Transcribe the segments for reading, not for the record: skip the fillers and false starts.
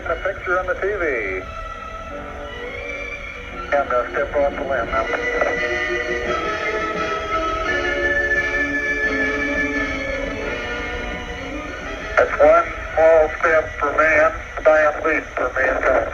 getting a picture on the TV. I'm going to step off the limb now. That's one small step for man, giant leap for mankind.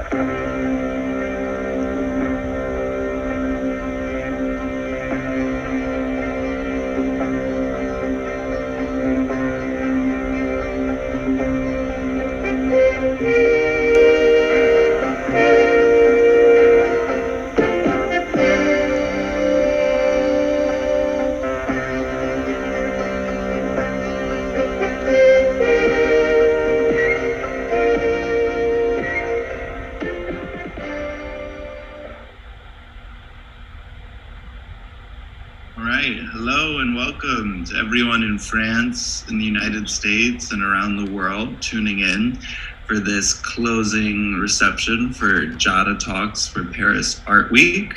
Hello and welcome to everyone in France, in the United States, and around the world tuning in for this closing reception for Giada Talks for Paris Art Week.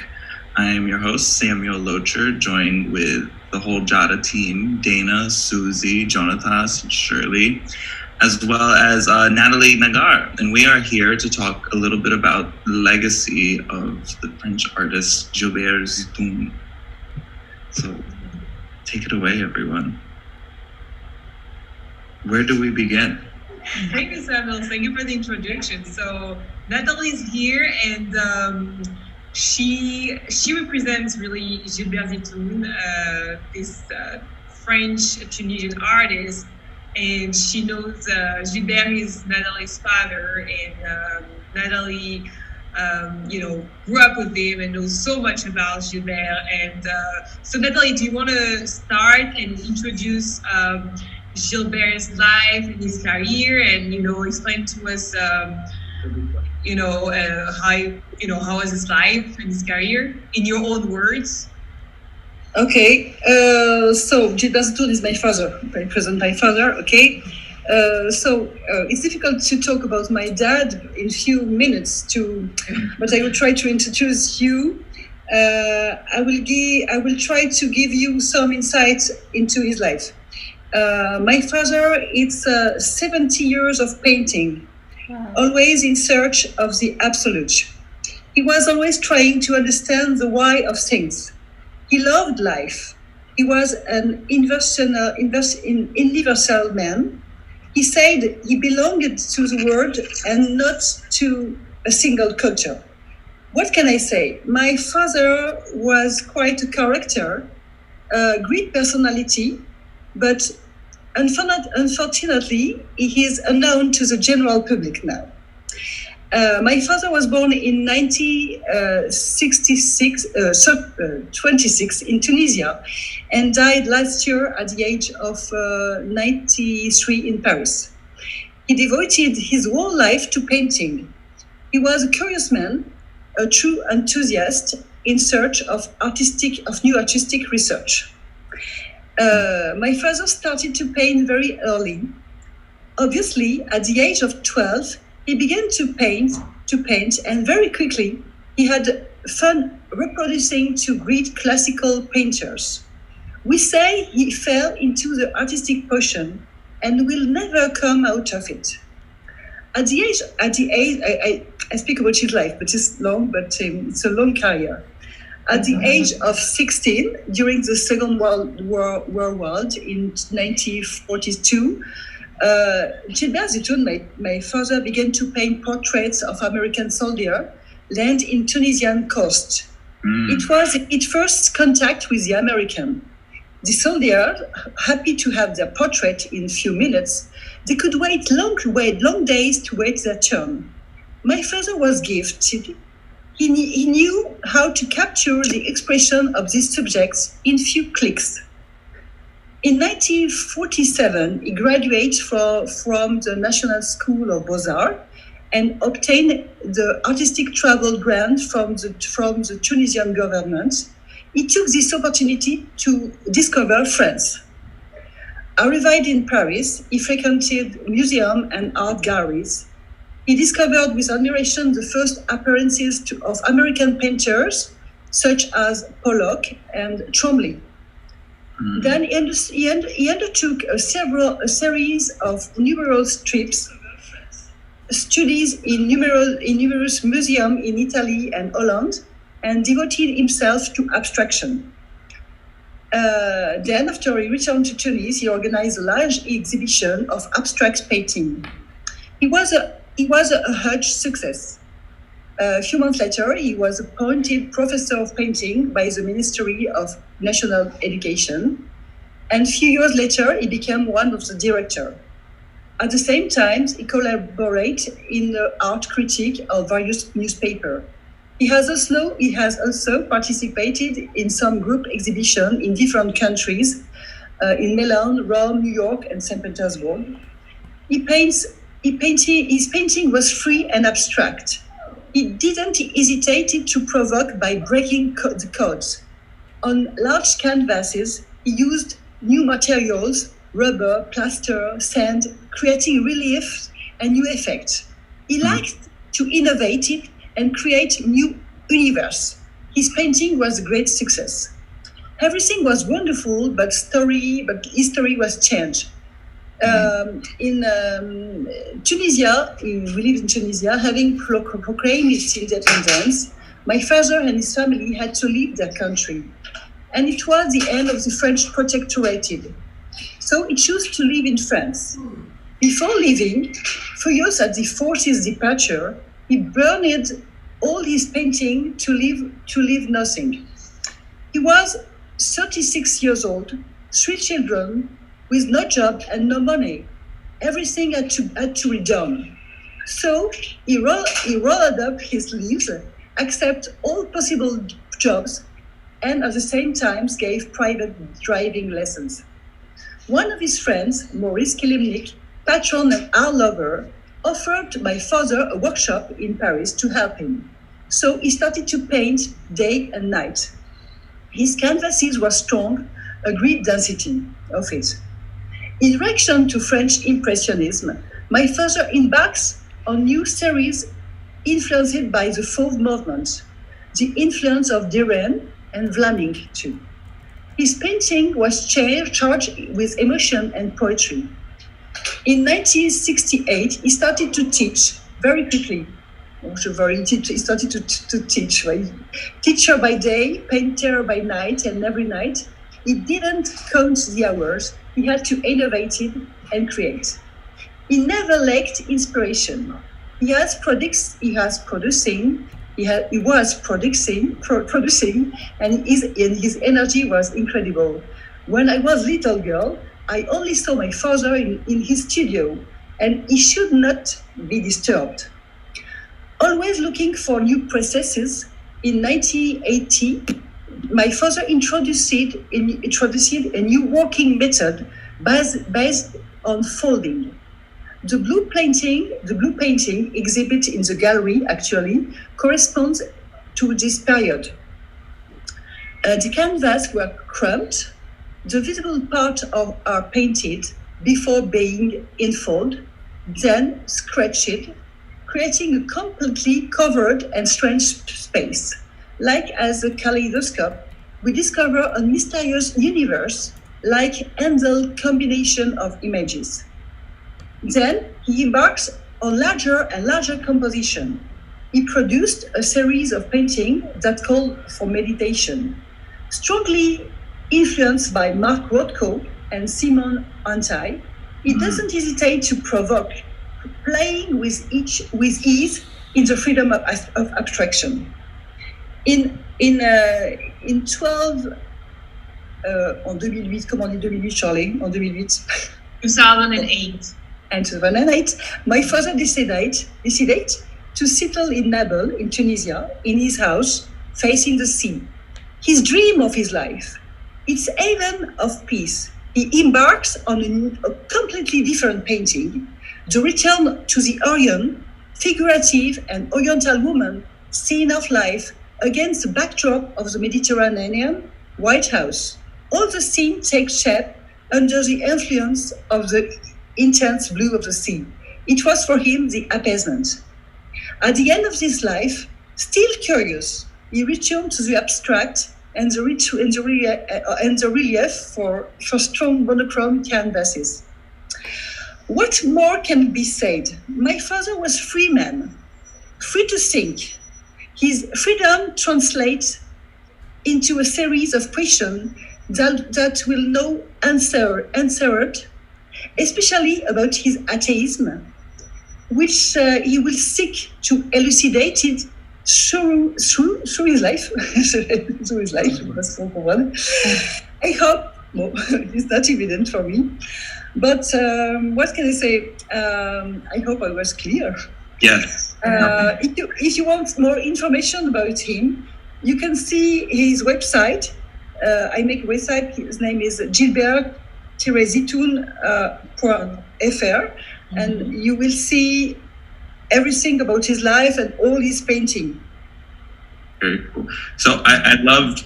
I am your host, Samuel Locher, joined with the whole Jada team, Dana, Susie, Jonathas, and Shirley, as well as Nathalie Nagar. And we are here to talk a little bit about the legacy of the French artist Gilbert Zitoun. So take it away, everyone. Where do we begin? Thank you, Samuel. Thank you for the introduction. So Nathalie is here, and she represents really Gilbert Zitoun, this French-Tunisian artist, and she knows Gilbert is Nathalie's father, and Nathalie, grew up with him and knows so much about Gilbert. And so, Nathalie, do you want to start and introduce Gilbert's life and his career, and explain to us, how was his life and his career in your own words? Okay, so Gilbert Zitoun is my father. I present my father. Okay, so it's difficult to talk about my dad in few minutes. But I will try to introduce you. I will try to give you some insights into his life. My father, it's 70 years of painting, always in search of the absolute. He was always trying to understand the why of things. He loved life. He was an universal man. He said he belonged to the world and not to a single culture. What can I say? My father was quite a character, a great personality, but unfortunately, he is unknown to the general public now. My father was born in 1926 in Tunisia, and died last year at the age of 93 in Paris. He devoted his whole life to painting. He was a curious man, a true enthusiast in search of new artistic research. My father started to paint very early. Obviously, at the age of 12, he began to paint, and very quickly he had fun reproducing to great classical painters. We say he fell into the artistic potion and will never come out of it. At the age, I speak about his life, but it's long, but it's a long career. At the age of 16, during the Second World War in 1942, Gilbert Zitoun, my father, began to paint portraits of American soldiers land in Tunisian coast. It was its first contact with the American. The soldiers, happy to have their portrait in few minutes, they could wait long days to wait their turn. My father was gifted. He knew how to capture the expression of these subjects in few clicks. In 1947, he graduated from the National School of Beaux-Arts and obtained the artistic travel grant from the Tunisian government. He took this opportunity to discover France. Arrived in Paris, he frequented museums and art galleries. He discovered with admiration the first appearances of American painters such as Pollock and Trombley. Then he undertook a series of numerous trips, studies in numerous museums in Italy and Holland, and devoted himself to abstraction. Then, after he returned to Tunis, he organized a large exhibition of abstract painting. He was a huge success. A few months later, he was appointed professor of painting by the Ministry of National Education. And a few years later, he became one of the directors. At the same time, he collaborated in the art critique of various newspapers. He has also participated in some group exhibitions in different countries, in Milan, Rome, New York, and St. Petersburg. His painting was free and abstract. He didn't hesitate to provoke by breaking the codes. On large canvases, he used new materials, rubber, plaster, sand, creating relief and new effects. He liked to innovate and create new universe. His painting was a great success. Everything was wonderful, but history was changed. In Tunisia, we live in Tunisia, having proclaimed its independence, my father and his family had to leave their country. And it was the end of the French protectorate. So he chose to live in France. Before leaving, furious at the forces' departure, he burned all his painting to leave nothing. He was 36 years old, 3 children, with no job and no money. Everything had to be done. So he rolled up his sleeves, accepted all possible jobs, and at the same time gave private driving lessons. One of his friends, Maurice Kilimnik, patron and art lover, offered my father a workshop in Paris to help him. So he started to paint day and night. His canvases were strong, a great density of it. In reaction to French Impressionism, my father embarks on new series influenced by the Fauve movement, the influence of Derain and Vlaminck too. His painting was charged with emotion and poetry. In 1968, he started to teach very quickly. He started to teach, right? Teacher by day, painter by night, and every night. He didn't count the hours. He had to innovate it and create. He never lacked inspiration. He was producing, and his energy was incredible. When I was little girl, I only saw my father in his studio, and he should not be disturbed. Always looking for new processes, in 1980, my father introduced a new working method based on folding. The blue painting exhibit in the gallery actually corresponds to this period. The canvas were crumped. The visible parts are painted before being infolded, then scratched, creating a completely covered and strange space. Like as a kaleidoscope, we discover a mysterious universe, like Handel combination of images. Then he embarks on larger and larger composition. He produced a series of paintings that called for meditation, strongly influenced by Mark Rothko and Simon Antai. He doesn't hesitate to provoke, playing with ease in the freedom of abstraction. En 2008, comment on dit 2008, Charlie? En 2008. 2008. And 2008, my father decided to settle in Nabil, in Tunisia, in his house, facing the sea. His dream of his life. It's haven of peace. He embarks on a completely different painting, the return to the Orient, figurative and oriental woman, scene of life, against the backdrop of the Mediterranean White House. All the scene takes shape under the influence of the intense blue of the sea. It was for him the appeasement. At the end of his life, still curious, he returned to the abstract and the relief for strong monochrome canvases. What more can be said? My father was free man, free to think. His freedom translates into a series of questions that will now answered, especially about his atheism, which he will seek to elucidate it through his life. Through his life, I hope, it's not evident for me, but what can I say? I hope I was clear. Yes. If you want more information about him, you can see his website. I make a website. His name is Gilbert-Zitoun.fr, and you will see everything about his life and all his painting. Very cool. So I loved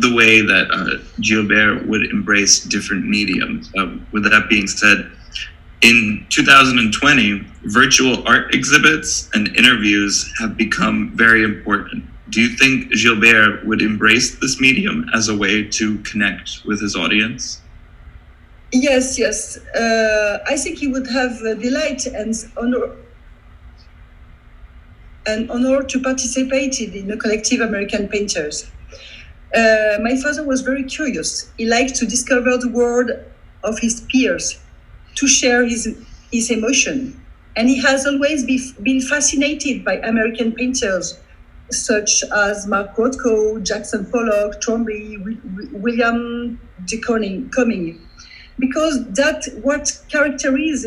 the way that Gilbert would embrace different mediums. With that being said, in 2020, virtual art exhibits and interviews have become very important. do you think Gilbert would embrace this medium as a way to connect with his audience? Yes. I think he would have delight and honor to participate in the collective American painters. My father was very curious. He liked to discover the world of his peers, to share his emotion. And he has always been fascinated by American painters such as Mark Rothko, Jackson Pollock, Trombley, William de Coming. Because that what characterizes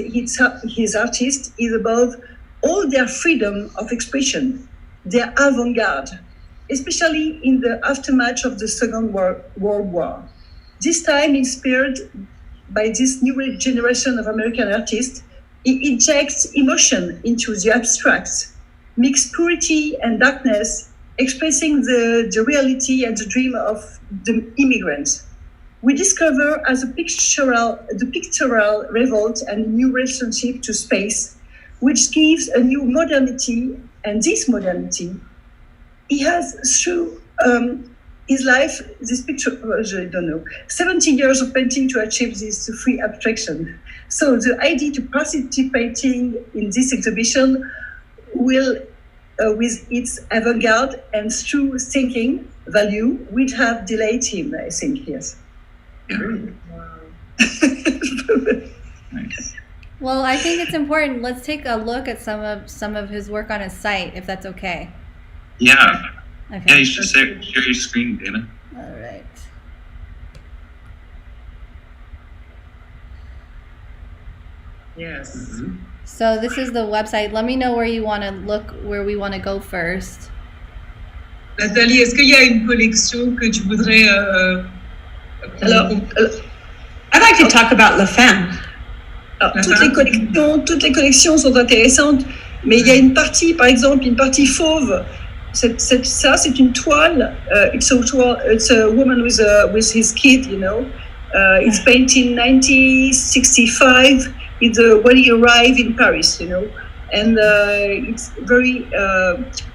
his artist is above all their freedom of expression, their avant-garde, especially in the aftermath of the Second World War. This time, inspired by this new generation of American artists, he injects emotion into the abstract, mixed purity and darkness, expressing the reality and the dream of the immigrants. We discover as the pictorial revolt and new relationship to space, which gives a new modernity, and this modernity, he has through his life, this picture, I don't know, 70 years of painting to achieve this free abstraction. So the idea to participating in this exhibition will, with its avant-garde and true thinking value, would have delayed him, I think, yes. Yeah. Wow. Nice. Well, I think it's important. Let's take a look at some of his work on his site, if that's okay. Yeah. Okay. Yeah, you should share your screen, Dana. All right. Yes. Mm-hmm. So this is the website. Let me know where you want to look, where we want to go first. Nathalie, est-ce qu'il y a une collection que tu voudrais Alors, I'd like to talk about La Femme. alors, toutes les collections sont intéressantes, mais il y a une partie, par exemple, une partie fauve. Ça, c'est une toile. It's a woman with his kid, you know. It's painted in 1965. It's when he arrived in Paris, you know. And it's very,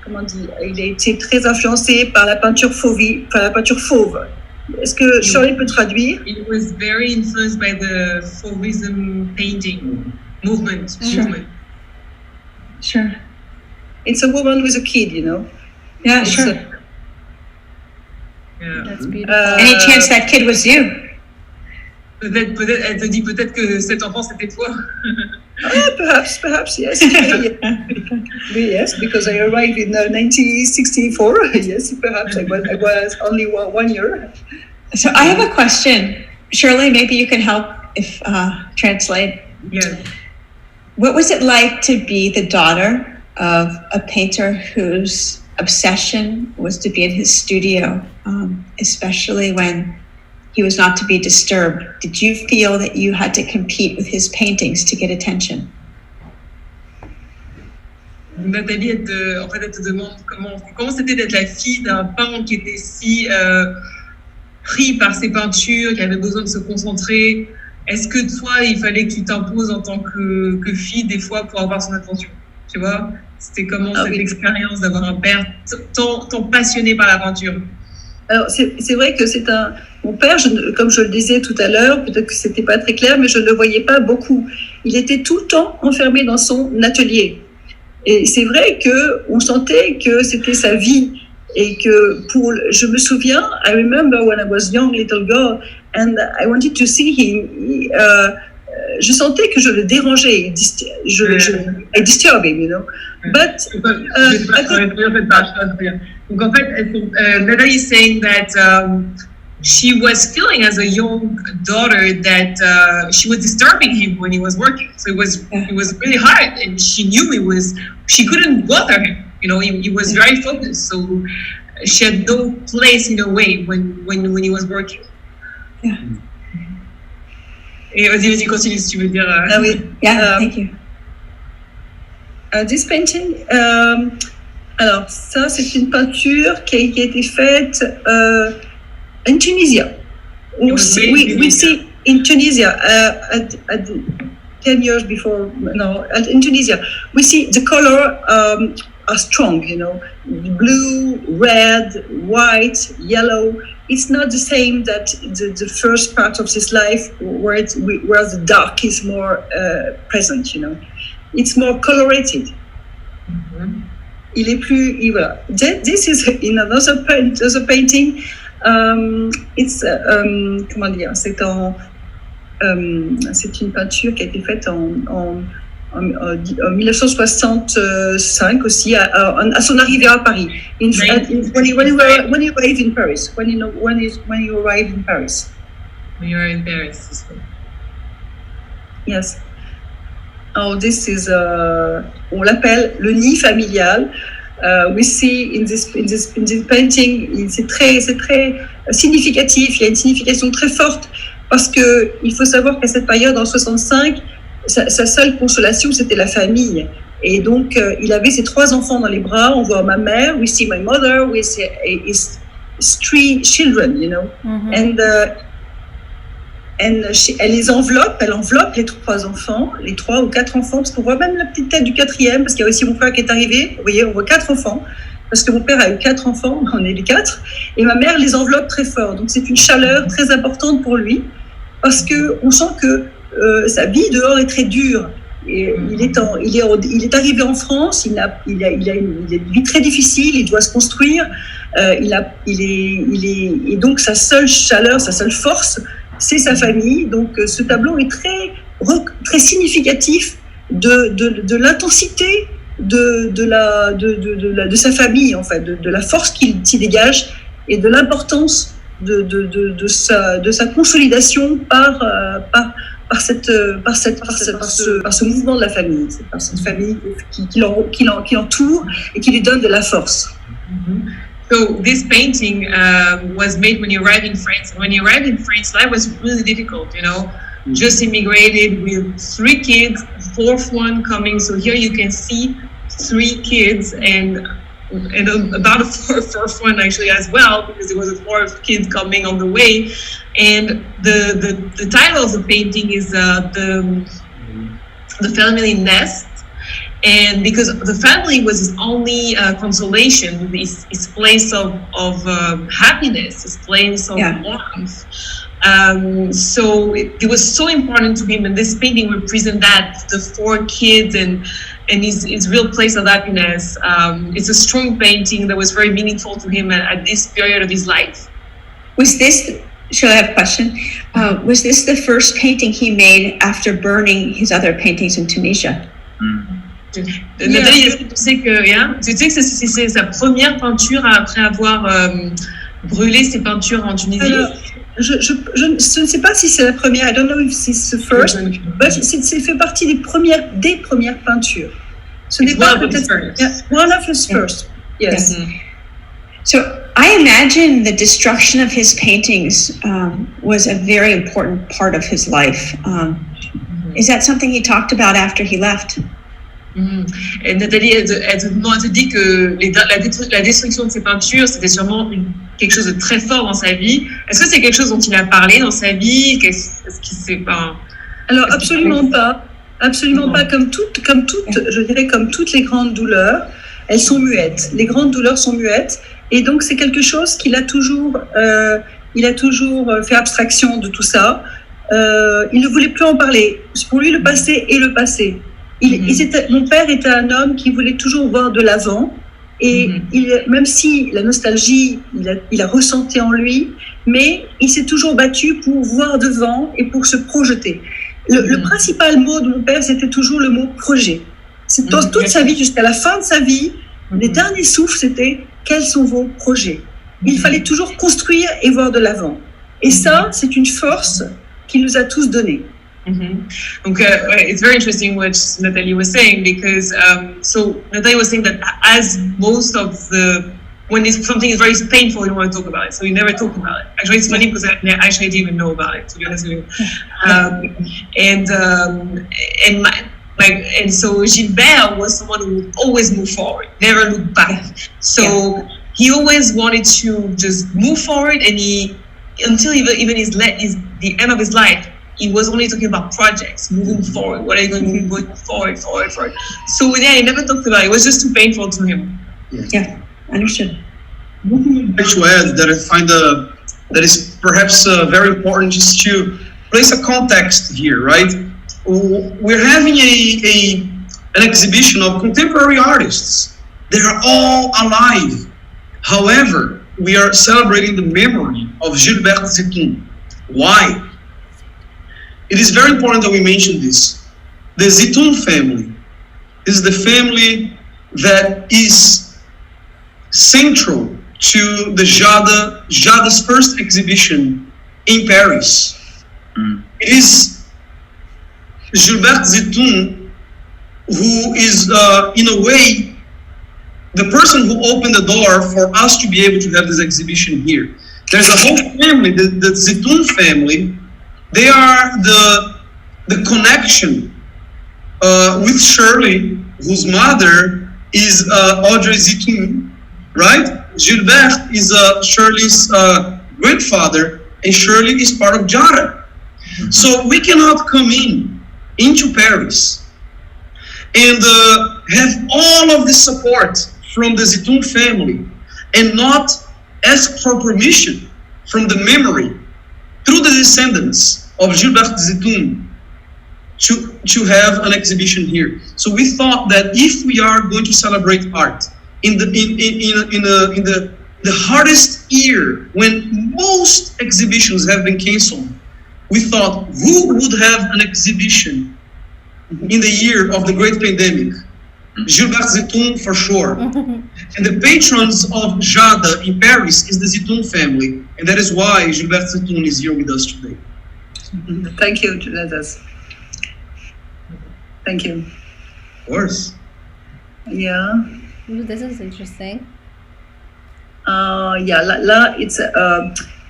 comment dire, il a été très influencé par la peinture fauve. Est-ce que Shirley peut traduire? It was very influenced by the Fauvism painting movement. Sure. It's a woman with a kid, you know. Yeah, It's sure. Yeah. That's beautiful. Any chance that kid was you? Peut-être, elle te dit peut-être que cet enfant c'était toi. Perhaps, yes. Yes, because I arrived in 1964. Yes, perhaps I was only 1 year. So I have a question. Shirley, maybe you can help if translate. Yes. What was it like to be the daughter of a painter whose obsession was to be in his studio, especially when he was not to be disturbed? Did you feel that you had to compete with his paintings to get attention? Nathalie, elle te demande comment c'était d'être la fille d'un peintre qui était si pris par ses peintures, qui avait besoin de se concentrer. Est-ce que toi, il fallait que tu t'imposes en tant que fille des fois pour avoir son attention? Tu vois, c'était comment cette expérience d'avoir un père tant passionné par la peinture? Alors, c'est vrai que mon père, comme je le disais tout à l'heure, peut-être que c'était pas très clair, mais je ne le voyais pas beaucoup. Il était tout le temps enfermé dans son atelier. Et c'est vrai qu'on sentait que c'était sa vie. Et que je me souviens, I remember when I was young little girl, and I wanted to see him, je sentais que je le dérangeais, I disturb him, you know. But donc en fait, Nathalie is saying that she was feeling as a young daughter that she was disturbing him when he was working. So it was really hard, and she knew she couldn't bother him. You know, he was very focused, so she had no place in a way when he was working. Yeah. Et vas-y, continue si tu veux dire. Ah oui. Yeah, thank you. This painting, alors ça c'est une peinture qui a été faite in Tunisia. We see in Tunisia at 10 years before. No, in Tunisia we see the color are strong, you know, blue, red, white, yellow. It's not the same that the first part of his life where the dark is more present, you know. It's more colorated. Mhm. Il est plus, voilà. This is in another painting. It's comment dire, c'est une peinture qui a été faite en 1965 aussi, à son arrivée à Paris. When you arrive in Paris. When you arrive in Paris. When you were in Paris. This one. Yes. Oh, this is on l'appelle le nid familial. We see in this painting, c'est très significatif. Il y a une signification très forte parce que il faut savoir qu'à cette période, en 65, sa seule consolation, c'était la famille. Et donc, il avait ses 3 enfants dans les bras. On voit ma mère. We see my mother with his 3 children, you know. Mhm. Elle enveloppe les 3 enfants, les 3 ou 4 enfants, parce qu'on voit même la petite tête du 4e, parce qu'il y a aussi mon frère qui est arrivé. Vous voyez, on voit 4 enfants, parce que mon père a eu 4 enfants, on est les 4, et ma mère les enveloppe très fort. Donc c'est une chaleur très importante pour lui, parce que on sent que sa vie dehors est très dure. Et il est arrivé en France, il a une vie très difficile, il doit se construire, et donc sa seule chaleur, sa seule force, c'est sa famille. Donc ce tableau est très significatif de l'intensité de sa famille, en fait, de la force qu'il s'y dégage et de l'importance de sa consolidation par ce mouvement de la famille, par cette famille qui l'entoure et qui lui donne de la force. Mm-hmm. So this painting was made when you arrived in France. And when you arrived in France, life was really difficult, you know. Just immigrated with 3 kids, 4th one coming. So here you can see 3 kids and about a 4th one actually as well, because there was a 4th kid coming on the way. And the title of the painting is the family nest. And because the family was his only consolation, his place of happiness, his place of warmth. So it was so important to him, and this painting represents that, the 4 kids and his real place of happiness. It's a strong painting that was very meaningful to him at this period of his life. Shall I have a question? Was this the first painting he made after burning his other paintings in Tunisia? Nathalie, est-ce que tu sais que c'est sa première peinture après avoir brûlé ses peintures en Tunisie? Alors, je ne sais pas si c'est la première. I don't know if it's the first, but c'est fait partie des premières peintures. Ce n'est pas peut-être one of his first. Yes. Mm-hmm. So I imagine the destruction of his paintings was a very important part of his life. Is that something he talked about after he left? Et Nathalie, elle te dit que la destruction de ses peintures, c'était sûrement quelque chose de très fort dans sa vie. Est-ce que c'est quelque chose dont il a parlé dans sa vie? Est-ce qu'il sait pas? Alors absolument pas, comme toutes les grandes douleurs, elles sont muettes. Les grandes douleurs sont muettes, et donc c'est quelque chose qu'il a toujours, fait abstraction de tout ça. Il ne voulait plus en parler. Pour lui, le passé est le passé. Mon père était un homme qui voulait toujours voir de l'avant, et même si la nostalgie, il a ressenti en lui, mais il s'est toujours battu pour voir devant et pour se projeter. Le principal mot de mon père, c'était toujours le mot projet. C'est toute sa vie, jusqu'à la fin de sa vie, les derniers souffles, c'était quels sont vos projets. Il fallait toujours construire et voir de l'avant. Et ça, c'est une force qu'il nous a tous donnée. Donc, it's very interesting what Nathalie was saying, because so Nathalie was saying that as most of when something is very painful, you don't want to talk about it, so you never talk about it. Actually, it's funny because I didn't even know about it, to be honest with you. And so Gilbert was someone who would always move forward, never look back. So he always wanted to just move forward, and until even the end of his life, he was only talking about projects, moving forward. What are you going to do going forward? So he never talked about it. It was just too painful to him. Yeah, understood. I'd like to add that I find that is perhaps very important just to place a context here, right? We're having an exhibition of contemporary artists. They are all alive. However, we are celebrating the memory of Gilberte Zitoun. Why? It is very important that we mention this. The Zitoun family is the family that is central to the Jada's first exhibition in Paris. It is Gilberte Zitoun who is, in a way, the person who opened the door for us to be able to have this exhibition here. There's a whole family, the Zitoun family. They are the connection with Shirley, whose mother is Audrey Zitoun, right? Gilberte is Shirley's grandfather, and Shirley is part of Jada. So we cannot come into Paris and have all of the support from the Zitoun family and not ask for permission from the memory through the descendants of Gilberte Zitoun to have an exhibition here. So we thought that if we are going to celebrate art in the hardest year when most exhibitions have been canceled, we thought, who would have an exhibition in the year of the great pandemic? Gilberte Zitoun for sure. And the patrons of Jada in Paris is the Zitoun family, and that is why Gilberte Zitoun is here with us today. Thank you, Jonatas. Thank you. Of course. Yeah. Ooh, this is interesting. Là, it's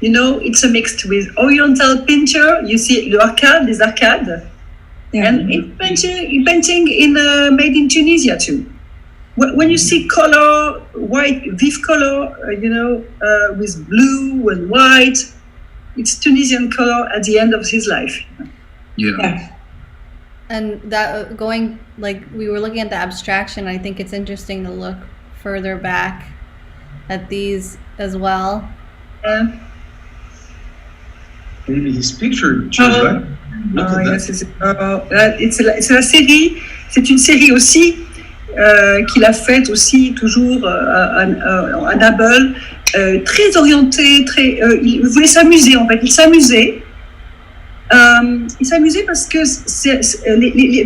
it's a mixed with Oriental painter. You see the arcade, les arcades. Yeah. And it's painting in made in Tunisia too. When you see color, white, vive color, with blue and white, it's Tunisian color at the end of his life. Yeah. And that going, like, we were looking at the abstraction. I think it's interesting to look further back at these as well. Yeah. Maybe his picture too, right? Look at that. C'est la série. C'est une série aussi qu'il a faite aussi toujours à Double, très orienté, il voulait s'amuser en fait. Il s'amusait parce que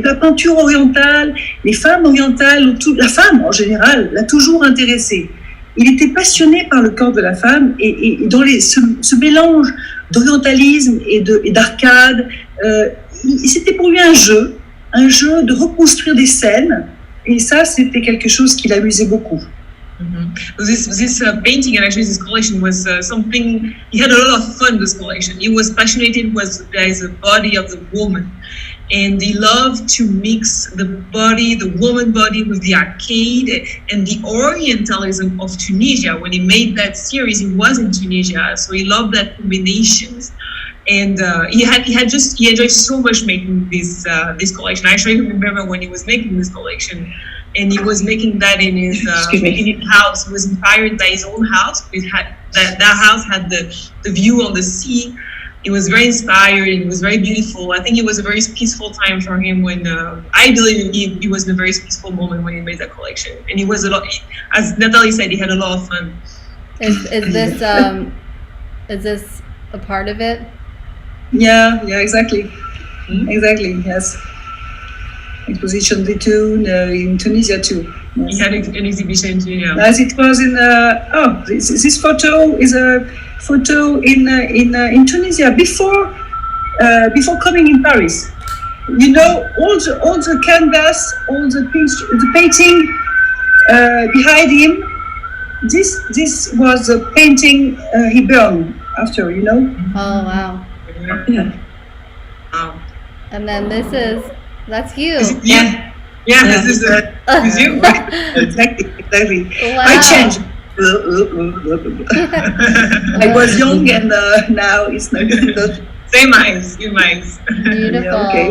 la peinture orientale, les femmes orientales, la femme en général, l'a toujours intéressé. Il était passionné par le corps de la femme et dans ce mélange d'orientalisme et d'arcade, c'était pour lui un jeu de reconstruire des scènes, et ça c'était quelque chose qui l'amusait beaucoup. This painting and actually this collection was something he had a lot of fun. This collection, he was passionate with the body of the woman, and he loved to mix the woman body with the arcade and the Orientalism of Tunisia. When he made that series, he was in Tunisia, so he loved that combinations. And he enjoyed so much making this collection. I actually remember when he was making this collection, and he was making that in his house. He was inspired by his own house. That house had the view on the sea. It was very inspired. It was very beautiful. I think it was a very peaceful time for him when I believe he was in a very peaceful moment when he made that collection. And he was as Nathalie said, he had a lot of fun. Is this a part of it? Yeah, exactly. Exactly, yes. Exposition Zitoun in Tunisia too. Yes. He had an exhibition in Tunisia. As it was in this photo is a photo in Tunisia before coming in Paris. You know, all the canvas, all the painting behind him. This was a painting he burned after. You know. Oh wow. Yeah. Wow. And then that's you. Yeah. This is you. Exactly. Wow. I changed. I was young and now it's not Same eyes. Beautiful. Yeah, okay.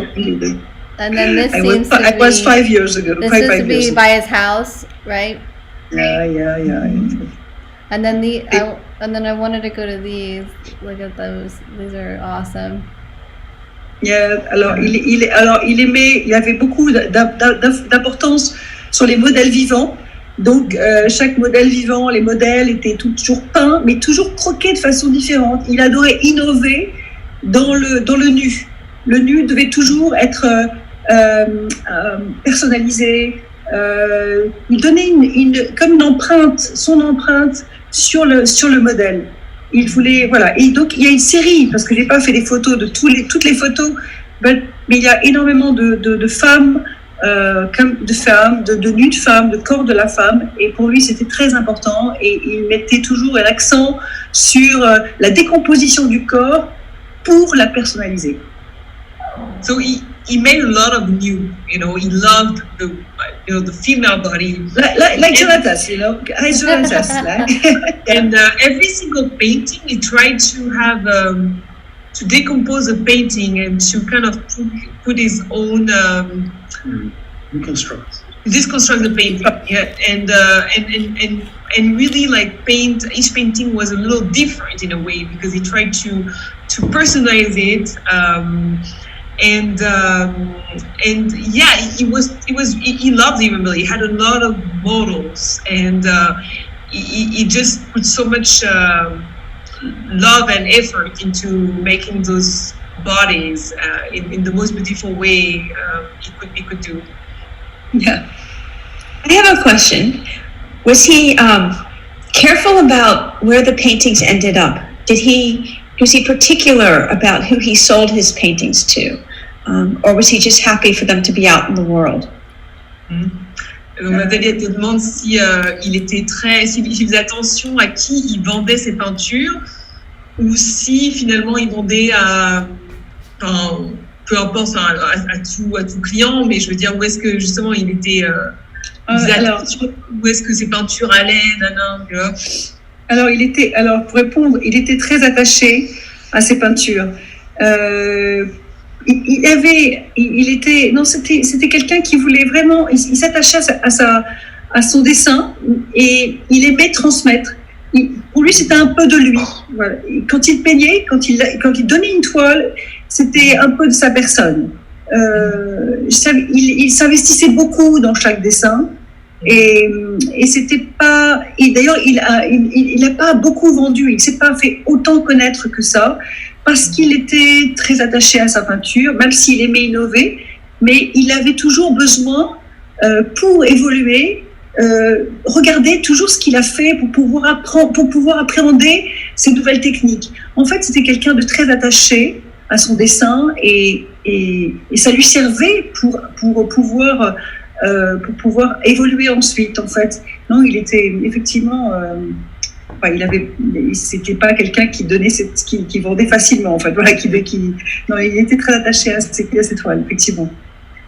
And then this I seems was, to I be. was 5 years ago. This five is to years be ago. by his house, right? Yeah. And then I wanted to go to these. Look at those. These are awesome. Yeah, alors il avait beaucoup d'importance sur les modèles vivants. Donc chaque modèle vivant, les modèles étaient toujours peints, mais toujours croqués de façon différente. Il adorait innover dans le nu. Le nu devait toujours être personnalisé. Il donnait comme une empreinte, son empreinte sur le modèle. Il voulait, voilà. Et donc, il y a une série, parce que j'ai pas fait des photos de toutes les photos, mais il y a énormément de femmes, de nus de femmes, de corps de la femme. Et pour lui, c'était très important. Et il mettait toujours l'accent sur la décomposition du corps pour la personnaliser. So he made a lot of new, he loved the female body. Like Jonatas, Hi Jonatas. And every single painting, he tried to have to decompose a painting and to kind of put his own disconstruct the painting. Yeah, and really like paint. Each painting was a little different in a way because he tried to personalize it. And yeah, he loved it really. He had a lot of models, and he just put so much love and effort into making those bodies in the most beautiful way he could do. Yeah. I have a question. Was he careful about where the paintings ended up? Was he particular about who he sold his paintings to? Or was he just happy for them to be out in the world? Nathalie te demande s'il faisait attention à qui il vendait ses peintures ou si finalement il vendait peu importe à tout client, mais je veux dire où est-ce que justement il était où est-ce que ses peintures allaient, tu vois. Alors pour répondre, il était très attaché à ses peintures. C'était quelqu'un qui voulait vraiment, il s'attachait à son dessin et il aimait transmettre. Pour lui, c'était un peu de lui. Voilà. Quand il peignait, quand il donnait une toile, c'était un peu de sa personne. Il s'investissait beaucoup dans chaque dessin. Et c'était pas. Et d'ailleurs, il a pas beaucoup vendu. Il s'est pas fait autant connaître que ça parce qu'il était très attaché à sa peinture, même s'il aimait innover. Mais il avait toujours besoin, pour évoluer, regarder toujours ce qu'il a fait pour pouvoir appréhender ces nouvelles techniques. En fait, c'était quelqu'un de très attaché à son dessin et ça lui servait pour pouvoir évoluer ensuite, en fait. Non, il était effectivement, c'était pas quelqu'un qui donnait qui vendait facilement, en fait. Voilà, non, il était très attaché à ses toiles, effectivement.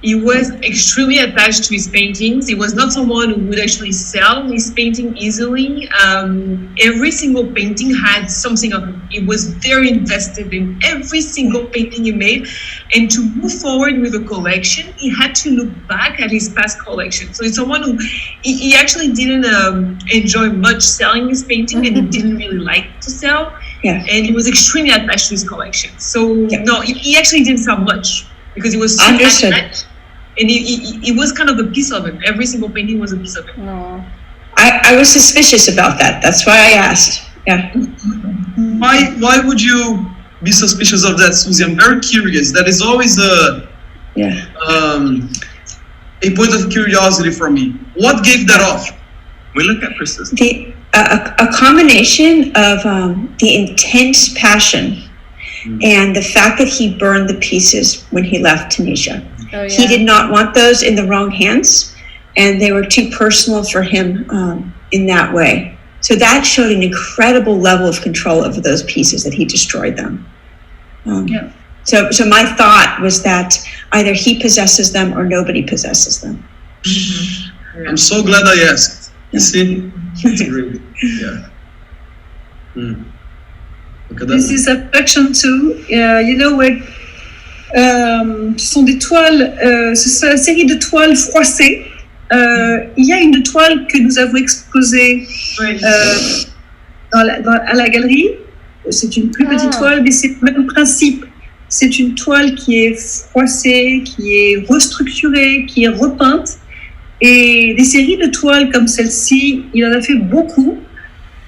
He was extremely attached to his paintings. He was not someone who would actually sell his painting easily. Every single painting had something of it. He was very invested in every single painting he made. And to move forward with a collection, he had to look back at his past collection. So it's someone who, he actually didn't enjoy much selling his painting and he didn't really like to sell. Yeah. And he was extremely attached to his collection. So no, he actually didn't sell much because he was so Understood. attached. And it was kind of a piece of it. Every single painting was a piece of it. No. I was suspicious about that. That's why I asked. Yeah. Why would you be suspicious of that, Susie? I'm very curious. That is always a point of curiosity for me. What gave that off? We look at persistence. A combination of the intense passion and the fact that he burned the pieces when he left Tunisia. Oh, yeah. He did not want those in the wrong hands, and they were too personal for him in that way. So that showed an incredible level of control over those pieces that he destroyed them. So my thought was that either he possesses them or nobody possesses them. Mm-hmm. I'm so glad I asked. You see? It's great. Yeah. Look at that. This is abstraction too. You know where ce sont des toiles, c'est une série de toiles froissées. Il y a une toile que nous avons exposée à la galerie. C'est une plus petite toile, mais c'est le même principe. C'est une toile qui est froissée, qui est restructurée, qui est repeinte. Et des séries de toiles comme celle-ci, il en a fait beaucoup.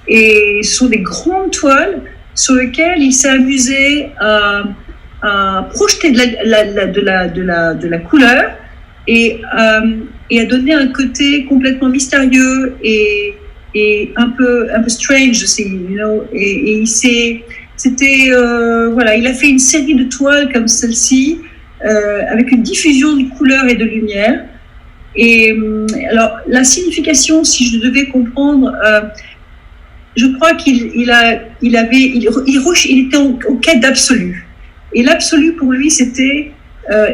Et ce sont des grandes toiles sur lesquelles il s'est amusé à projeter de la couleur et à donner un côté complètement mystérieux et un peu strange aussi, you know. Et il a fait une série de toiles comme celle-ci avec une diffusion de couleurs et de lumière. Et alors la signification, si je devais comprendre, je crois qu'il était au quai d'absolu. Et l'absolu pour lui, c'était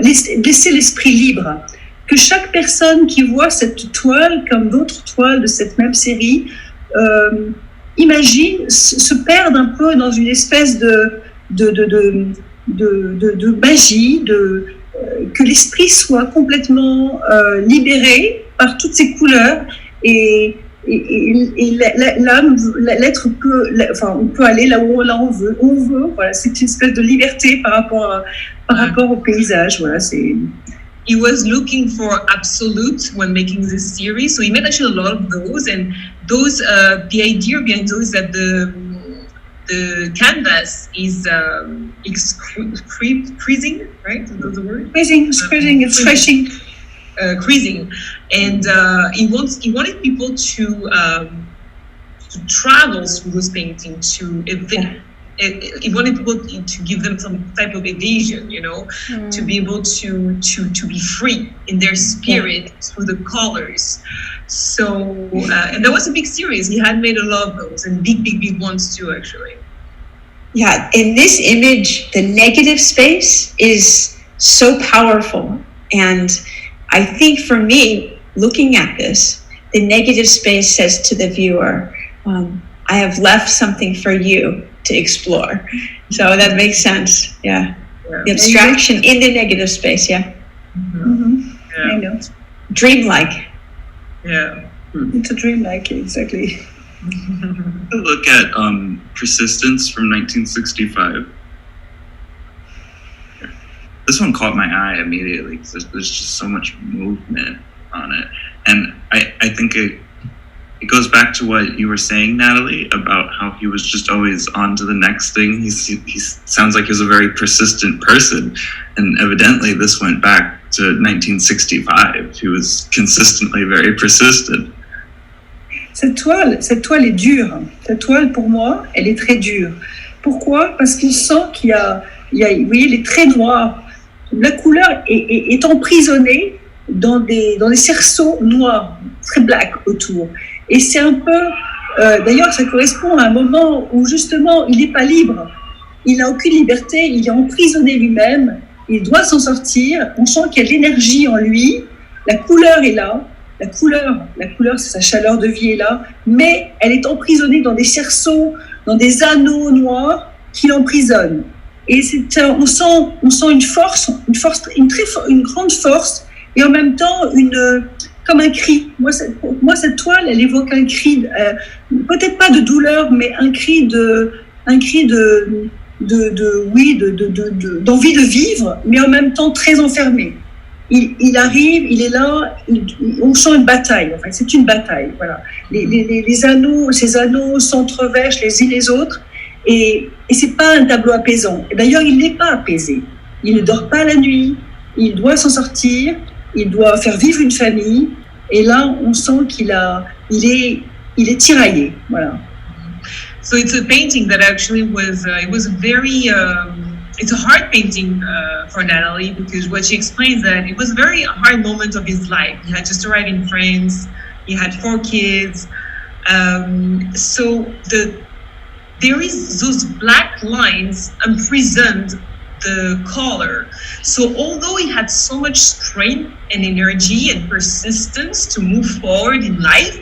laisser l'esprit libre. Que chaque personne qui voit cette toile, comme d'autres toiles de cette même série, imagine se perdre un peu dans une espèce de magie, que l'esprit soit complètement libéré par toutes ces couleurs et l'âme, l'être on peut aller là où on veut. Voilà, c'est une espèce de liberté par rapport au paysage. Voilà, c'est. He was looking for absolute when making this series, so he made actually a lot of those. And those, the idea behind those is that the canvas is creasing, right? Is that the word? Creasing, it's stretching. Creasing, and he wanted people to travel through those paintings. He wanted people to give them some type of evasion, you know, to be able to be free in their spirit through the colors. So, and that was a big series. He had made a lot of those, and big ones too, actually. Yeah, in this image, the negative space is so powerful. And I think for me, looking at this, the negative space says to the viewer, I have left something for you to explore. So that makes sense. Yeah. The abstraction in the negative space. Yeah. Mm-hmm. I know. Dreamlike. Yeah. It's a dreamlike, exactly. Look at Persistence from 1965. This one caught my eye immediately because there's just so much movement on it. And I think it goes back to what you were saying, Natalie, about how he was just always on to the next thing. He sounds like he was a very persistent person. And evidently this went back to 1965. He was consistently very persistent. Cette toile est dure. Cette toile, pour moi, elle est très dure. Pourquoi? Parce qu'on sent qu'il y a, vous voyez, les traits noirs. La couleur est emprisonnée dans des cerceaux noirs, très black autour. Et c'est un peu, d'ailleurs, ça correspond à un moment où justement, il n'est pas libre. Il n'a aucune liberté, il est emprisonné lui-même. Il doit s'en sortir. On sent qu'il y a de l'énergie en lui. La couleur est là. La couleur, c'est sa chaleur de vie est là, mais elle est emprisonnée dans des cerceaux, dans des anneaux noirs qui l'emprisonnent. Et on sent une force, une grande force, et en même temps comme un cri. Moi, cette toile, elle évoque un cri, peut-être pas de douleur, mais un cri d'envie de vivre, mais en même temps très enfermé. Il arrive, il est là, on sent une bataille. En fait, c'est une bataille. Voilà. Les anneaux, ces anneaux s'entrevêchent les uns les autres, et c'est pas un tableau apaisant. Et d'ailleurs, il n'est pas apaisé. Il ne dort pas la nuit. Il doit s'en sortir. Il doit faire vivre une famille. Et là, on sent qu'il est tiraillé. Voilà. So it's a painting that actually was very. It's a hard painting for Natalie because what she explains that it was a very hard moment of his life. He had just arrived in France. He had 4 kids. So there is those black lines imprisoned the color. So although he had so much strength and energy and persistence to move forward in life,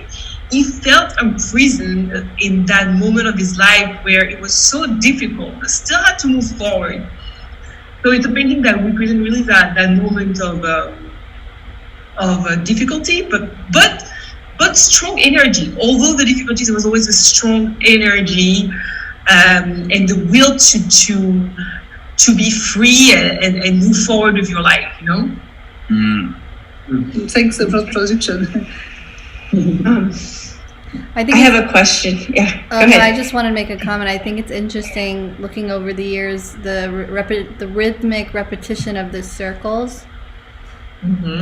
he felt imprisoned in that moment of his life where it was so difficult, but still had to move forward. So it's a painting that represents really that moment of difficulty, but strong energy. Although the difficulties, there was always a strong energy and the will to be free and move forward with your life. You know. Thanks for the traduction. I think I have a question. Yeah, go I ahead. just want to make a comment. I think it's interesting looking over the years the rhythmic repetition of the circles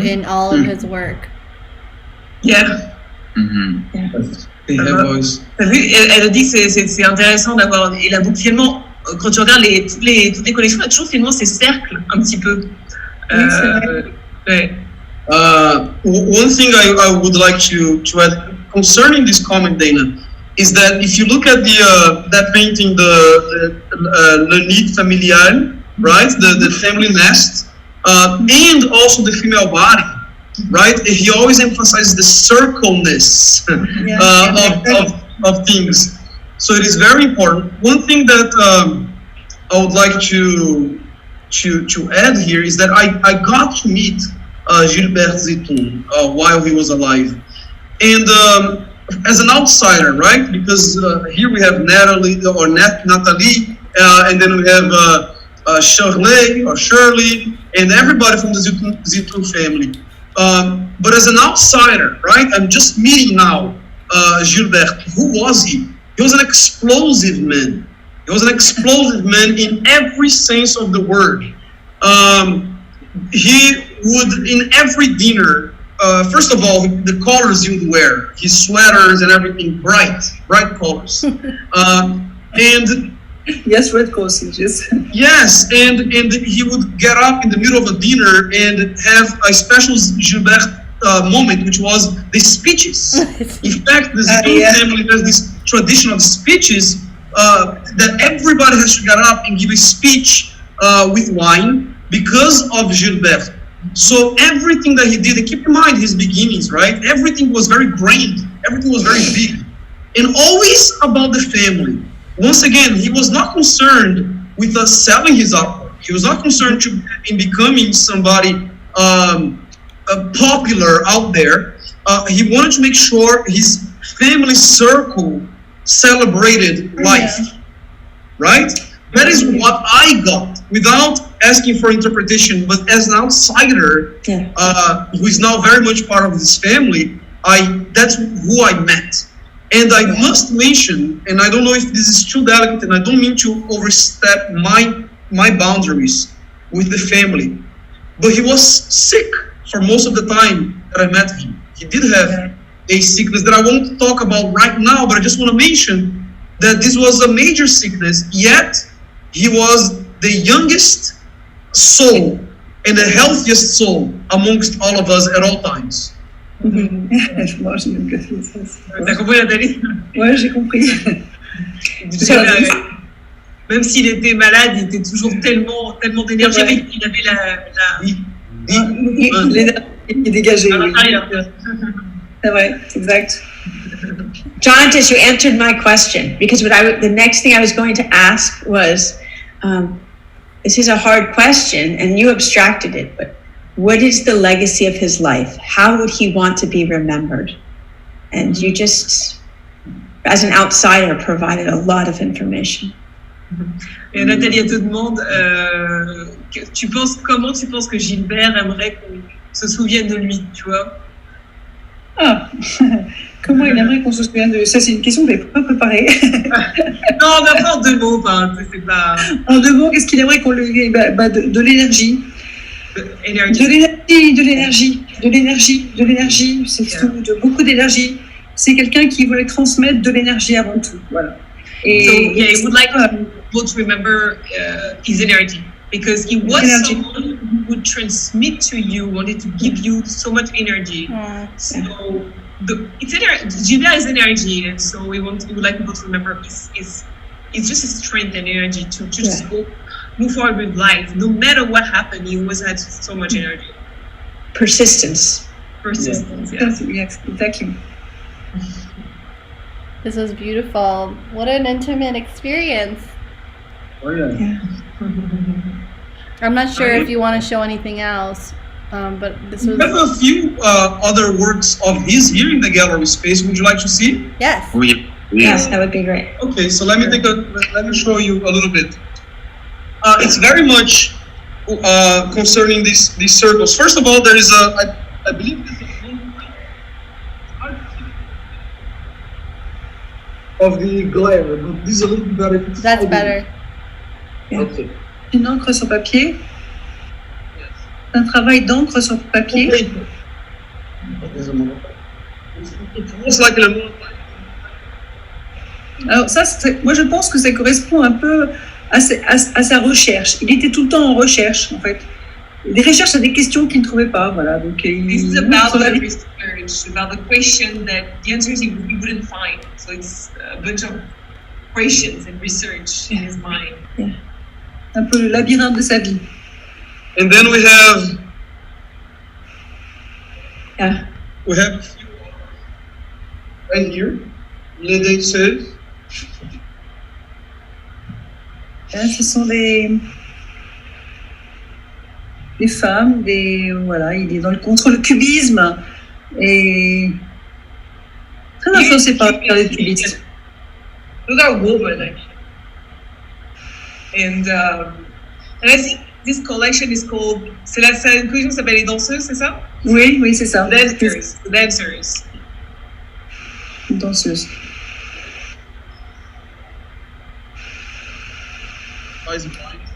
in all of his work. Yeah. They have voice. T'as vu, elle a dit que c'est intéressant d'avoir. Et la boucle finalement, quand tu regardes toutes les collections, elle a toujours finalement ces cercles un petit peu. Ouais. One thing I would like to add concerning this comment, Dana, is that if you look at that painting, the Le Nid Familial, right, the family nest, and also the female body, right? He always emphasizes the circleness of things. So it is very important. One thing that I would like to add here is that I got to meet Gilbert Zitoun while he was alive, and as an outsider, right? Because here we have Natalie, and then we have Shirley, and everybody from the Zitoun family. But as an outsider, right? I'm just meeting now Gilbert. Who was he? He was an explosive man. He was an explosive man in every sense of the word. He would, in every dinner, first of all, the colors he would wear, his sweaters and everything, bright colors. And Yes, red corsage. yes, and he would get up in the middle of a dinner and have a special Gilbert moment, which was the speeches. In fact, the Zitoun family has this tradition of speeches that everybody has to get up and give a speech with wine because of Gilbert. So everything that he did, and keep in mind his beginnings, right? Everything was very grand, everything was very big, and always about the family. Once again, he was not concerned with selling his artwork. He was not concerned in becoming somebody popular out there. He wanted to make sure his family circle celebrated life, right? That is what I got without asking for interpretation, but as an outsider who is now very much part of this family, that's who I met. And I must mention, and I don't know if this is too delicate, and I don't mean to overstep my boundaries with the family, but he was sick for most of the time that I met him. He did have a sickness that I won't talk about right now, but I just want to mention that this was a major sickness, yet he was the youngest soul and the healthiest soul amongst all of us at all times. Moi, j'ai même que ça. T'as compris, Nathalie? Ouais, j'ai compris. Même s'il était malade, il était toujours tellement d'énergie. Il avait L'énergie est dégagée. à l'intérieur. C'est vrai, exact. Jonathan, you answered my question, because the next thing I was going to ask was, this is a hard question, and you abstracted it, but what is the legacy of his life? How would he want to be remembered? And you just, as an outsider, provided a lot of information. Et Nathalie, elle te demande comment tu penses que Gilbert aimerait qu'on se souvienne de lui, tu vois? Ah, comment il aimerait qu'on se souvienne de ça? C'est une question que je n'avais pas préparée. Non, mais pas en deux mots, c'est pas. En deux mots, qu'est-ce qu'il aimerait qu'on lui. De l'énergie. De l'énergie, c'est tout, de beaucoup d'énergie. C'est quelqu'un qui voulait transmettre de l'énergie avant tout. Voilà. So he would like people to remember his energy, because he was someone who would transmit to you, wanted to give you so much energy. So Gilbert is energy, and so we would like people to remember it's just his strength and energy to just go move forward with life. No matter what happened, he always had so much energy. Persistence. Persistence, yes. Yes, exactly. This was beautiful. What an intimate experience. Oh, yeah. I'm not sure if you want to show anything else, but this We have was. a few other works of his here in the gallery space. Would you like to see? Yes. Oh, yeah. Yes, that would be great. Okay, so let me show you a little bit. It's very much concerning these circles. First of all, there is I believe this is of the glare, but this is a little bit better. That's better. Okay. Une encre sur papier. Un travail d'encre sur papier. Okay. It's almost like a Alors ça, moi je pense que ça correspond un peu à sa recherche. Il était tout le temps en recherche, en fait. Des recherches à des questions qu'il ne trouvait pas, voilà. Donc, This is about the research, about the question that the answers he wouldn't find. So it's a bunch of questions and research in his mind. un peu le labyrinthe de sa vie. And then we have Yeah. a few right here. Les dates. Hein, ce sont des femmes, voilà, il est contre le cubisme et très influencé par les cubistes. Those are women, actually. And I think this collection is called. C'est la collection qui s'appelle Les Danseuses, c'est ça? Oui, oui, c'est ça. Dancers. Dancers. Une danseuse.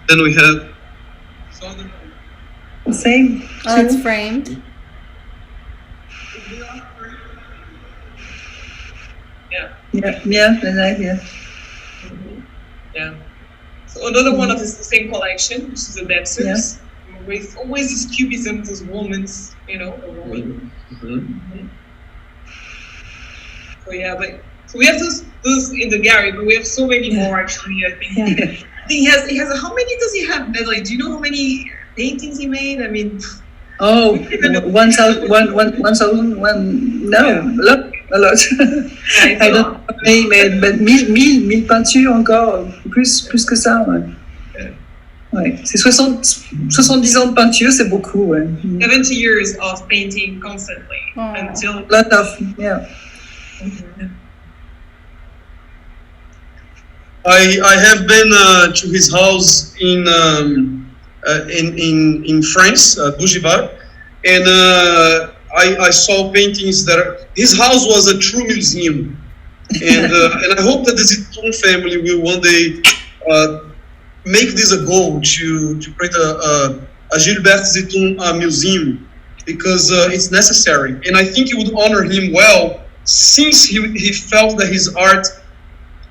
Then we have Same. Oh, it's framed. Yeah. Yeah. Yeah. So another one of the same collection, which is the dancers. With always this cubism, those moments, a woman. So yeah, so we have those in the gallery, but we have so many more actually. I think. Yeah. I think he has. How many does he have? Natalie, do you know how many paintings he made? I mean. Oh, 1,000. No, a lot. I don't know, mais 1000 peintures encore, plus que ça. Ouais. Ouais. C'est 70 ans de peinture, c'est beaucoup. Ouais. 70 years of painting constantly Oh. until. Lot of, yeah. I have been to his house in France, Bougival, and I saw paintings that his house was a true museum, and I hope that the Zitoun family will one day make this a goal to create a Gilbert Zitoun museum, because it's necessary, and I think it would honor him well, since he felt that his art,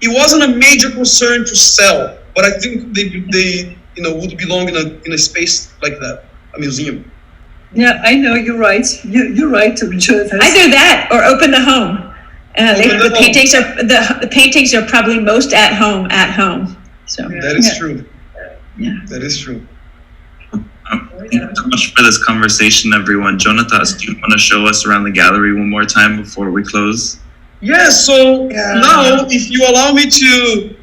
it wasn't a major concern to sell, but I think they would belong in a space like that, a museum. Yeah, I know, you're right. You're right, Jonathan. Either that or open the home. The paintings are probably most at home. So That is true. Yeah. That is true. Thank you so much for this conversation, everyone. Jonatas, do you want to show us around the gallery one more time before we close? Yeah, so now, if you allow me to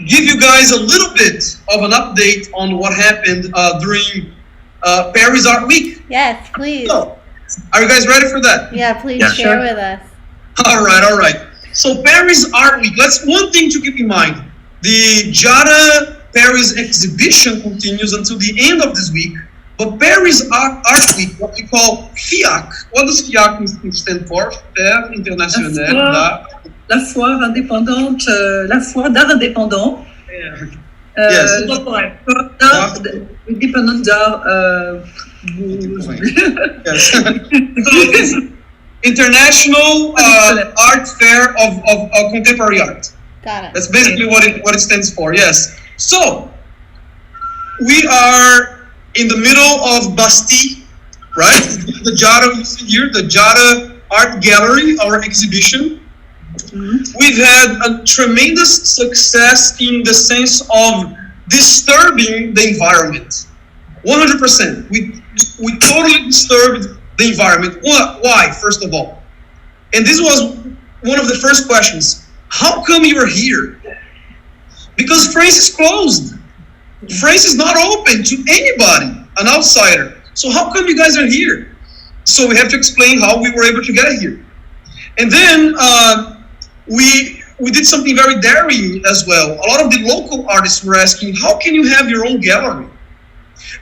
give you guys a little bit of an update on what happened during Paris Art Week. Yes, please. So, are you guys ready for that? Yeah, please Yeah. share with us. All right. So Paris Art Week, that's one thing to keep in mind. The Jada Paris exhibition continues until the end of this week, but Paris Art Week, what we call FIAC. What does FIAC stand for? Fair International d'Art. La foire indépendante, la foire d'art indépendant. Yes. Indépendant d'art. Yes. So it's International Art Fair of Contemporary Art. Got it. That's basically what it stands for. Yes. So we are in the middle of Bastille, right? The Jada we see here, the Jada Art Gallery, our exhibition. We've had a tremendous success in the sense of disturbing the environment. 100%. We totally disturbed the environment. Why, first of all? And this was one of the first questions, how come you're here? Because France is closed. France is not open to anybody, an outsider. So how come you guys are here? So we have to explain how we were able to get here. And then we did something very daring as well. A lot of the local artists were asking, how can you have your own gallery?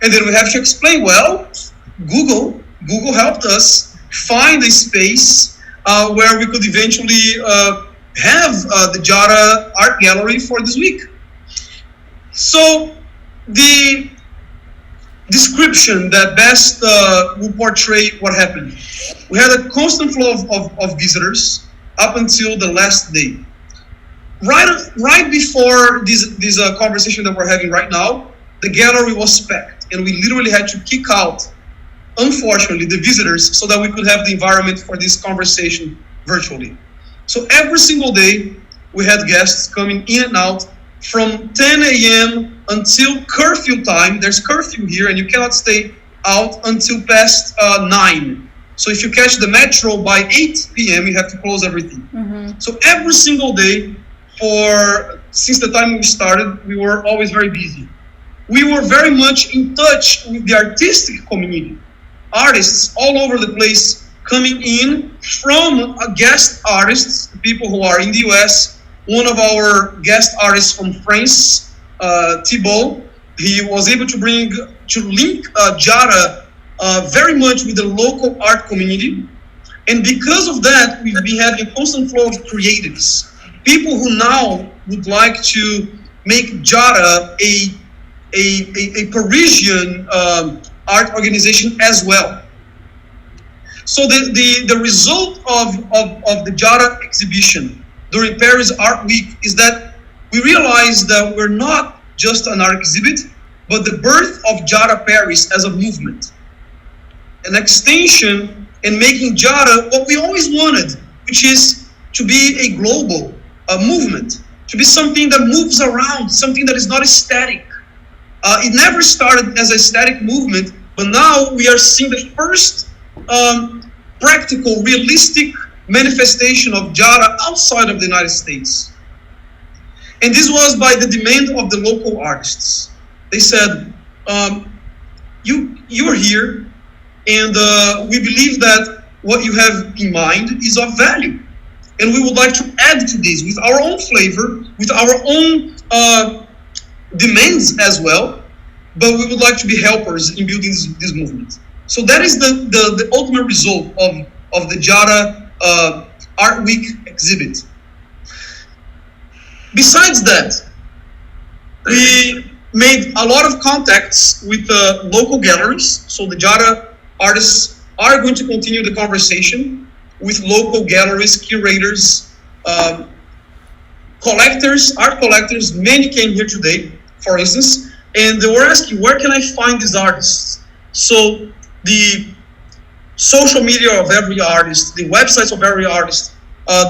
And then we have to explain, well, Google helped us find a space where we could eventually have the Jara Art Gallery for this week. So the description that best will portray what happened. We had a constant flow of visitors up until the last day. Right before this conversation that we're having right now, the gallery was packed, and we literally had to kick out, unfortunately, the visitors so that we could have the environment for this conversation virtually. So every single day, we had guests coming in and out from 10 a.m. until curfew time. There's curfew here, and you cannot stay out until past 9. So if you catch the metro by 8 p.m., you have to close everything. Mm-hmm. So every single day, since the time we started, we were always very busy. We were very much in touch with the artistic community. Artists all over the place coming in from guest artists, people who are in the US. One of our guest artists from France, Thibault, he was able to link Jara very much with the local art community. And because of that, we've been having a constant flow of creatives. People who now would like to make Jara a Parisian art organization as well. So the result of the Jara exhibition during Paris Art Week is that we realized that we're not just an art exhibit, but the birth of Jara Paris as a movement, an extension, and making Jara what we always wanted, which is to be a global movement, to be something that moves around, something that is not static. It never started as a static movement, but now we are seeing the first practical, realistic manifestation of Jara outside of the United States. And this was by the demand of the local artists. They said, you're here, and we believe that what you have in mind is of value. And we would like to add to this with our own flavor, with our own demands as well, but we would like to be helpers in building this movement. So that is the ultimate result of the Jara Art Week exhibit. Besides that, we made a lot of contacts with local galleries. So the Jara artists are going to continue the conversation with local galleries, curators, collectors, art collectors. Many came here today, for instance, and they were asking, where can I find these artists? So the social media of every artist, the websites of every artist,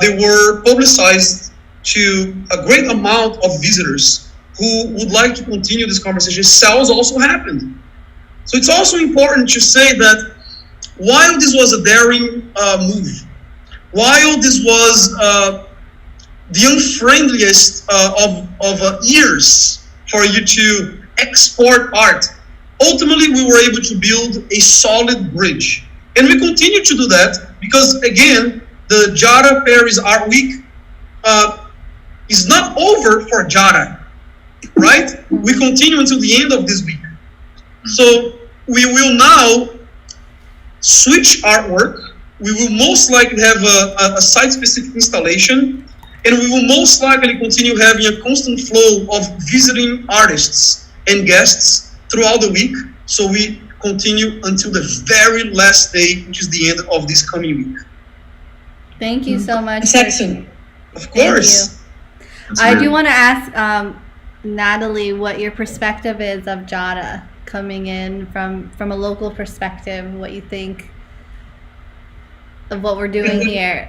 they were publicized to a great amount of visitors who would like to continue this conversation. Sales also happened. So it's also important to say that while this was a daring move, while this was the unfriendliest of years for you to export art, ultimately we were able to build a solid bridge. And we continue to do that because, again, the Jara Paris Art Week is not over for Jara, right? We continue until the end of this week. So we will now switch artwork. We will most likely have a site-specific installation, and we will most likely continue having a constant flow of visiting artists and guests throughout the week. So we continue until the very last day, which is the end of this coming week. Thank you so much. Section. Of course. I do want to ask Natalie what your perspective is of Jara coming in from a local perspective, what you think of what we're doing here.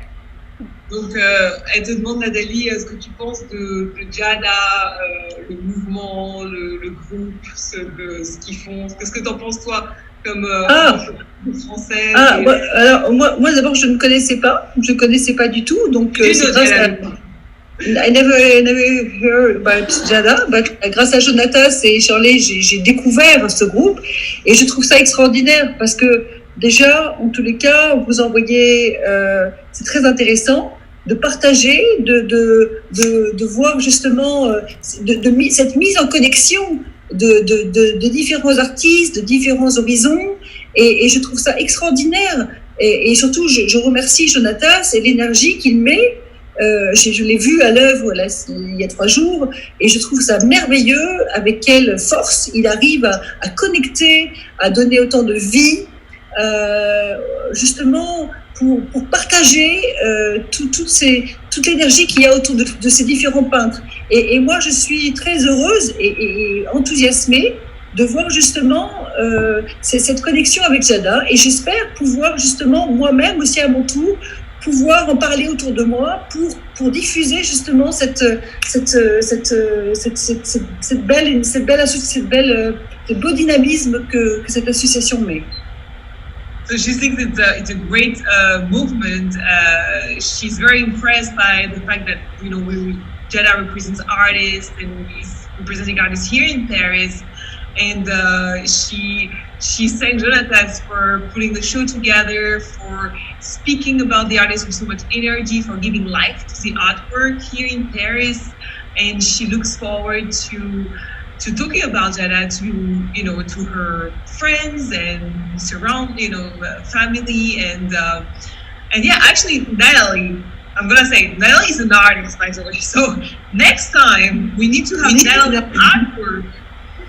Donc, elle te demande, Nathalie, ce que tu penses de Jara, le mouvement, le groupe, ce qu'ils font. Qu'est-ce que tu en penses, toi, comme français. Moi d'abord, je ne connaissais pas du tout, donc c'est grâce à... I never heard about Jada, but grâce à Jonatas et Shirley, j'ai découvert ce groupe et je trouve ça extraordinaire parce que déjà, en tous les cas, vous envoyez, c'est très intéressant de partager, de voir justement cette mise en connexion de différents artistes, de différents horizons et je trouve ça extraordinaire et surtout je remercie Jonatas et l'énergie qu'il met. Je l'ai vu à l'œuvre il y a 3 jours et je trouve ça merveilleux avec quelle force il arrive à connecter, à donner autant de vie, justement pour partager toute l'énergie qu'il y a autour de ces différents peintres. Et moi, je suis très heureuse et enthousiasmée de voir justement cette connexion avec Jada et j'espère pouvoir justement moi-même aussi à mon tour pouvoir en parler autour de moi pour diffuser justement cette beau dynamisme que cette association met. So she thinks it's a great movement. She's very impressed by the fact that Jada represents artists and is representing artists here in Paris. And she thanked Jonatas for putting the show together, for speaking about the artists with so much energy, for giving life to the artwork here in Paris. And she looks forward to talking about Jada to her friends and family and yeah, actually Natalie. I'm gonna say Natalie is an artist, by the way. So next time we need to have Natalie artwork.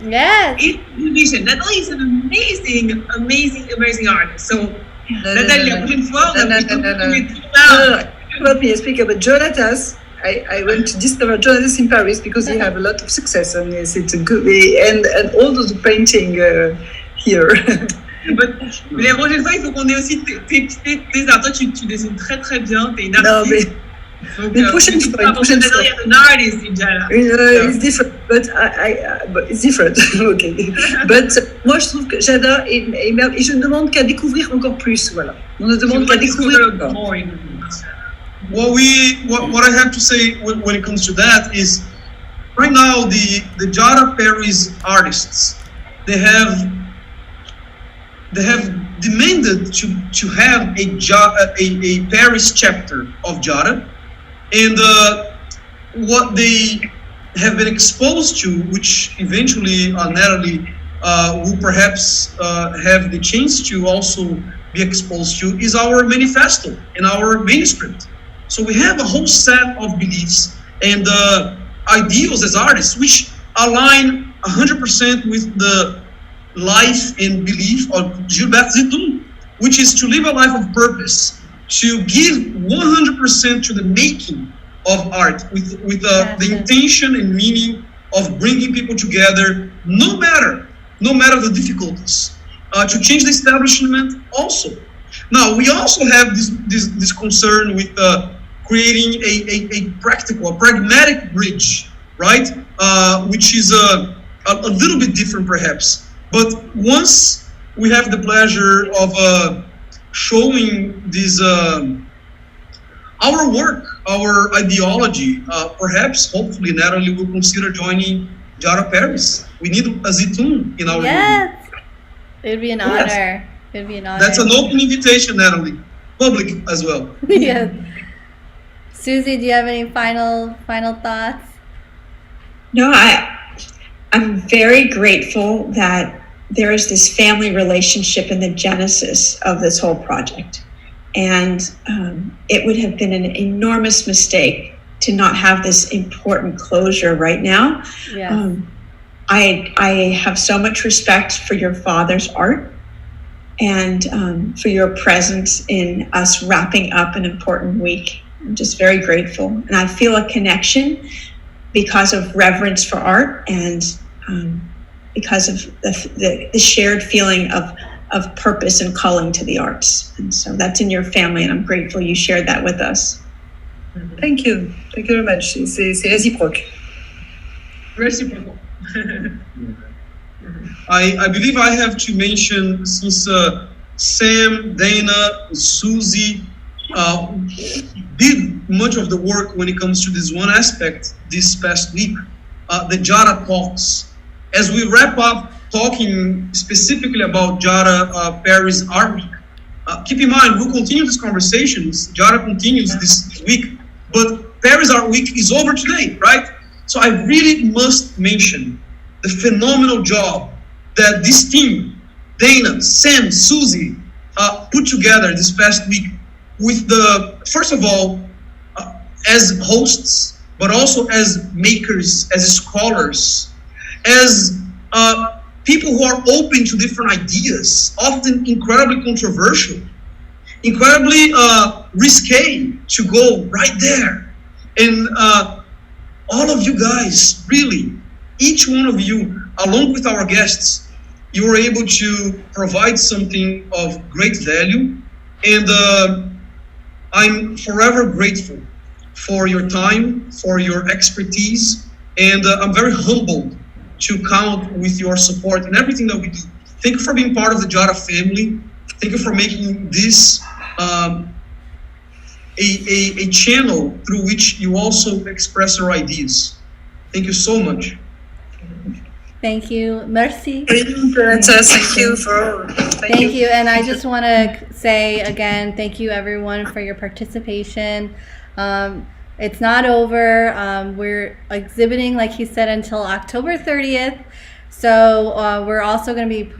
Yes. Natalie is an amazing artist. So Natalie, la prochaine fois, on a Let me speak about Jonatas. I went to discover Jonatas in Paris because he have a lot of success and it's a good and all those painting here. Mais la prochaine fois, il faut qu'on ait aussi tes arts. Toi, tu dessines très très bien. T'es une artiste. Donc, une prochaine fois. An artist in Jada. It's different, but it's different. Okay. But moi, je trouve que Jada et je ne demande qu'à découvrir encore plus. Voilà. On ne demande qu'à découvrir encore. What I have to say when it comes to that is, right now the Jada Paris artists they have demanded to have a Paris chapter of Jada, and what they have been exposed to, which eventually Natalie will perhaps have the chance to also be exposed to, is our manifesto and our manuscript. So we have a whole set of beliefs and ideals as artists which align 100% with the life and belief of Gilbert Zitoun, which is to live a life of purpose, to give 100% to the making of art with the intention and meaning of bringing people together, no matter the difficulties, to change the establishment also. Now, we also have this concern with creating a pragmatic bridge, right? Which is a little bit different perhaps. But once we have the pleasure of showing this, our work, our ideology, perhaps, hopefully, Natalie will consider joining Jada Paris. We need a Zitoun in our Yes, it'd be an honor. It'd be an honor. That's an open invitation, Natalie. Public as well. Yes. Susie, do you have any final thoughts? No, I'm very grateful that there is this family relationship in the genesis of this whole project. And it would have been an enormous mistake to not have this important closure right now. Yes. I have so much respect for your father's art and for your presence in us wrapping up an important week. I'm just very grateful. And I feel a connection because of reverence for art and because of the shared feeling of purpose and calling to the arts. And so that's in your family, and I'm grateful you shared that with us. Thank you. Thank you very much. C'est réciproque. Reciprocal. I believe I have to mention, since Sam, Dana, Susie did much of the work when it comes to this one aspect this past week, the JADA talks. As we wrap up talking specifically about JADA Paris Art Week, keep in mind, we'll continue these conversations. JADA continues this week, but Paris Art Week is over today, right? So I really must mention the phenomenal job that this team, Dana, Sam, Susie, put together this past week with first of all, as hosts, but also as makers, as scholars, as people who are open to different ideas, often incredibly controversial, incredibly risque to go right there. And all of you guys, really, each one of you, along with our guests, you were able to provide something of great value. And I'm forever grateful for your time, for your expertise, and I'm very humbled to count with your support in everything that we do. Thank you for being part of the JADA family. Thank you for making this a channel through which you also express your ideas. Thank you so much. Thank you. Merci. Thank you for all. Thank you. And I just want to say again, thank you everyone for your participation. It's not over. We're exhibiting, like he said, until October 30th. So we're also going to be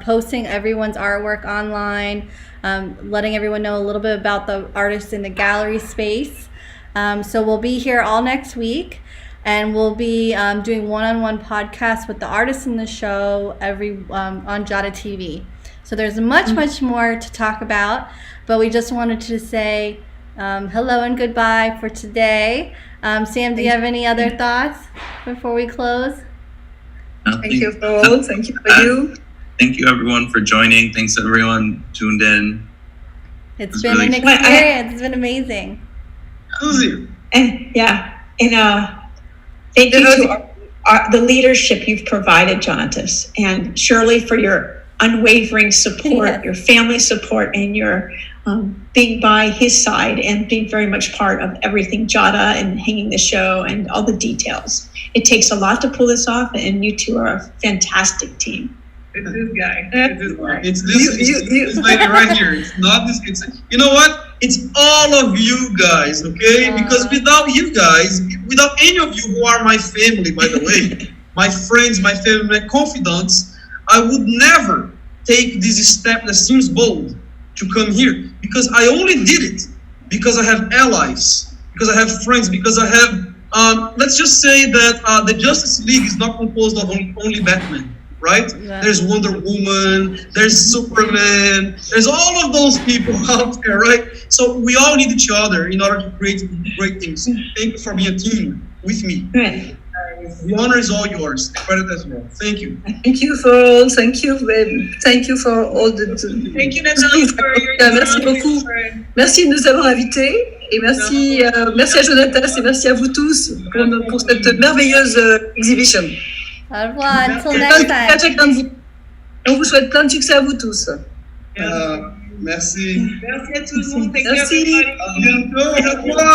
posting everyone's artwork online, letting everyone know a little bit about the artists in the gallery space. So we'll be here all next week. And we'll be doing one-on-one podcasts with the artists in the show on JADA TV. So there's much more to talk about, but we just wanted to say hello and goodbye for today. Sam, do you have any other thoughts before we close? Thank you for all. Thank you for you. Thank you everyone for joining. Thanks everyone tuned in. It's been an experience. It's been amazing. Susie. And thank you to the leadership you've provided, Jonatas, and Shirley for your unwavering support, your family support, and your being by his side and being very much part of everything JADA and hanging the show and all the details. It takes a lot to pull this off, and you two are a fantastic team. It's this guy. It's this lady right here. It's not this. You know what? It's all of you guys, okay? Because without you guys, without any of you who are my family, by the way, my friends, my family, my confidants, I would never take this step that seems bold to come here. Because I only did it because I have allies, because I have friends, because I have, let's just say that the Justice League is not composed of only Batman. Right? Yeah. There's Wonder Woman, there's Superman, there's all of those people out there, right? So we all need each other in order to create great things. Thank you for being a team with me. Right. The honor is all yours. The credit as well. Thank you. Thank you for all. Thank you for all the. Thank you, Nathalie, for your merci beaucoup. Merci de nous avoir invités et merci à Jonatas et merci à vous tous pour cette merveilleuse exhibition. Au revoir, until next time. On vous souhaite plein de succès à vous tous. Merci. Merci à tout le monde. Merci. À bientôt. Au revoir.